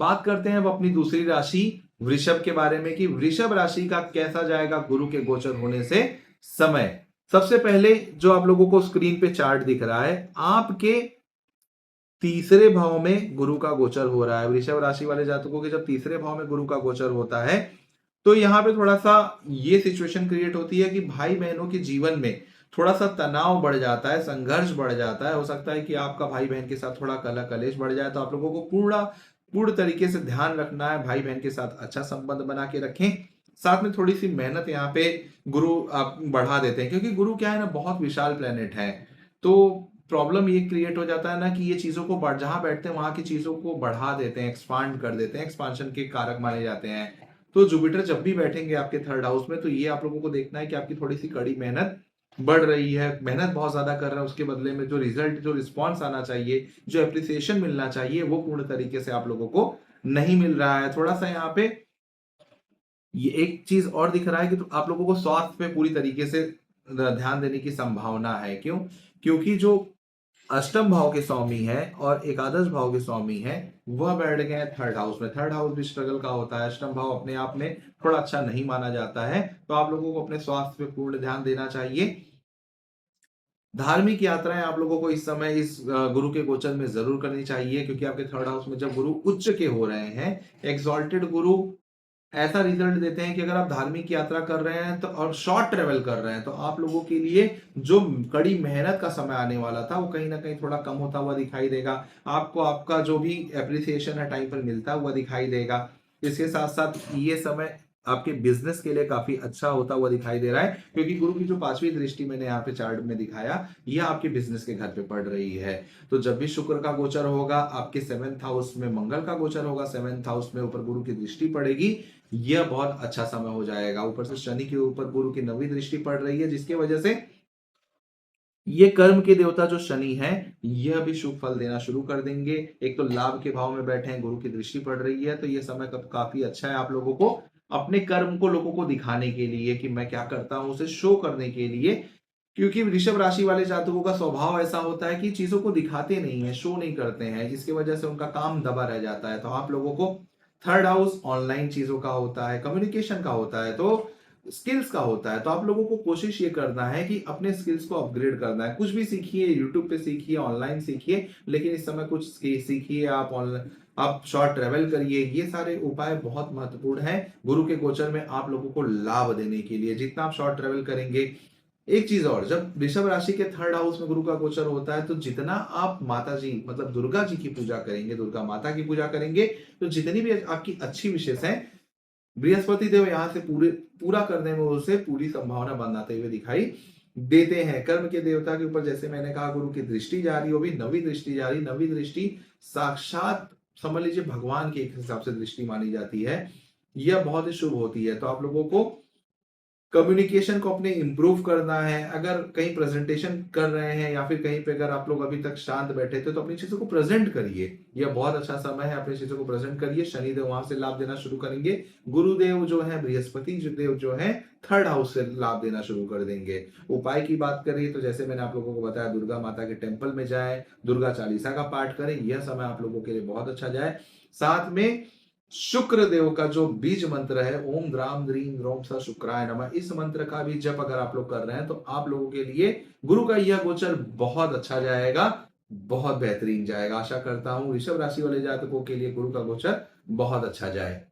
बात करते हैं अब अपनी दूसरी राशि वृषभ के बारे में कि वृषभ राशि का कैसा जाएगा गुरु के गोचर होने से समय। सबसे पहले जो आप लोगों को स्क्रीन पे चार्ट दिख रहा है, आपके तीसरे भाव में गुरु का गोचर हो रहा है। वृषभ राशि वाले जातकों के जब तीसरे भाव में गुरु का गोचर होता है तो यहाँ पे थोड़ा सा ये सिचुएशन क्रिएट होती है कि भाई बहनों के जीवन में थोड़ा सा तनाव बढ़ जाता है, संघर्ष बढ़ जाता है। हो सकता है कि आपका भाई बहन के साथ थोड़ा कलह कलेश बढ़ जाए, तो आप लोगों को पूर्ण तरीके से ध्यान रखना है, भाई बहन के साथ अच्छा संबंध बना के रखें। साथ में थोड़ी सी मेहनत यहाँ पे गुरु आप बढ़ा देते हैं, क्योंकि गुरु क्या है ना, बहुत विशाल प्लेनेट है। तो प्रॉब्लम ये क्रिएट हो जाता है ना कि ये चीजों को जहां बैठते हैं वहां की चीजों को बढ़ा देते हैं, एक्सपांड कर देते हैं, एक्सपांशन के कारक माने जाते हैं। तो जुपिटर जब भी बैठेंगे आपके थर्ड हाउस में, तो ये आप लोगों को देखना है कि आपकी थोड़ी सी कड़ी मेहनत बढ़ रही है, मेहनत बहुत ज्यादा कर रहे हैं, उसके बदले में जो रिजल्ट, जो रिस्पॉन्स आना चाहिए, जो एप्रिसिएशन मिलना चाहिए, वो पूर्ण तरीके से आप लोगों को नहीं मिल रहा है। थोड़ा सा यहाँ पे ये एक चीज और दिख रहा है कि तो आप लोगों को स्वास्थ्य पे पूरी तरीके से ध्यान देने की संभावना है। क्यों? क्योंकि जो अष्टम भाव के स्वामी है और एकादश भाव के स्वामी है, वह बैठ गए हैं थर्ड हाउस में। थर्ड हाउस भी स्ट्रगल का होता है, अष्टम भाव अपने आप में थोड़ा अच्छा नहीं माना जाता है। तो आप लोगों को अपने स्वास्थ्य पे पूर्ण ध्यान देना चाहिए। धार्मिक यात्राएं आप लोगों को इस समय इस गुरु के गोचर में जरूर करनी चाहिए, क्योंकि आपके थर्ड हाउस में जब गुरु उच्च के हो रहे हैं, एक्सॉल्टेड गुरु ऐसा रिजल्ट देते हैं कि अगर आप धार्मिक यात्रा कर रहे हैं तो और शॉर्ट ट्रेवल कर रहे हैं, तो आप लोगों के लिए जो कड़ी मेहनत का समय आने वाला था वो कहीं ना कहीं थोड़ा कम होता हुआ दिखाई देगा। आपको आपका जो भी एप्रिसिएशन है टाइम पर मिलता हुआ दिखाई देगा। इसके साथ साथ ये समय आपके बिजनेस के लिए काफी अच्छा होता हुआ दिखाई दे रहा है, क्योंकि गुरु की जो पांचवी दृष्टि मैंने यहाँ पे चार्ट में दिखाया, यह आपके बिजनेस के घर पे पड़ रही है। तो जब भी शुक्र का गोचर होगा, आपके सेवेंथ हाउस में मंगल का गोचर होगा, सेवेंथ हाउस में ऊपर गुरु की दृष्टि पड़ेगी, यह बहुत अच्छा समय हो जाएगा। ऊपर से शनि के ऊपर गुरु की नवी दृष्टि पड़ रही है, जिसकी वजह से ये कर्म के देवता जो शनि है, यह भी शुभ फल देना शुरू कर देंगे। एक तो लाभ के भाव में बैठे हैं, गुरु की दृष्टि पड़ रही है, तो ये समय काफी अच्छा है आप लोगों को अपने कर्म को लोगों को दिखाने के लिए कि मैं क्या करता हूं, उसे शो करने के लिए। क्योंकि वृषभ राशि वाले जातकों का स्वभाव ऐसा होता है कि चीजों को दिखाते नहीं है, शो नहीं करते हैं, इसकी वजह से उनका काम दबा रह जाता है। तो आप लोगों को थर्ड हाउस ऑनलाइन चीजों का होता है, कम्युनिकेशन का होता है, तो स्किल्स का होता है। तो आप लोगों को कोशिश ये करना है कि अपने स्किल्स को अपग्रेड करना है। कुछ भी सीखिए, यूट्यूब पे सीखिए, ऑनलाइन सीखिए, लेकिन इस समय कुछ सीखिए, आप ऑनलाइन, आप शॉर्ट ट्रेवल करिए। ये सारे उपाय बहुत महत्वपूर्ण हैं गुरु के गोचर में आप लोगों को लाभ देने के लिए। जितना आप शॉर्ट ट्रेवल करेंगे, एक चीज और, जब वृषभ राशि के थर्ड हाउस में गुरु का गोचर होता है, तो जितना आप माता जी मतलब दुर्गा जी की पूजा करेंगे, दुर्गा माता की पूजा करेंगे, तो जितनी भी आपकी अच्छी विशेष है, बृहस्पति देव यहाँ से पूरा करने में उसे पूरी संभावना बनाते हुए दिखाई देते हैं। कर्म के देवता के ऊपर जैसे मैंने कहा गुरु की दृष्टि जारी, वो भी नवी दृष्टि जारी। नवी दृष्टि साक्षात समझ लीजिए भगवान के एक हिसाब से दृष्टि मानी जाती है, यह बहुत ही शुभ होती है। तो आप लोगों को कम्युनिकेशन को अपने इंप्रूव करना है। अगर कहीं प्रेजेंटेशन कर रहे हैं या फिर कहीं पे अगर आप लोग अभी तक शांत बैठे थे, तो अपनी चीजों को प्रेजेंट करिए। यह बहुत अच्छा समय है, अपनी चीजों को प्रेजेंट करिए। शनिदेव वहां से लाभ देना शुरू करेंगे, गुरुदेव जो है, बृहस्पति देव जो है, थर्ड हाउस से लाभ देना शुरू कर देंगे। उपाय की बात करें तो जैसे मैंने आप लोगों को बताया, दुर्गा माता के टेम्पल में जाए, दुर्गा चालीसा का पाठ करें, यह समय आप लोगों के लिए बहुत अच्छा जाए। साथ में शुक्र देव का जो बीज मंत्र है, ओम द्राम द्रीम द्रोम स शुक्राय नमः, इस मंत्र का भी जप अगर आप लोग कर रहे हैं, तो आप लोगों के लिए गुरु का यह गोचर बहुत अच्छा जाएगा, बहुत बेहतरीन जाएगा। आशा करता हूं ऋषभ राशि वाले जातकों के लिए गुरु का गोचर बहुत अच्छा जाए।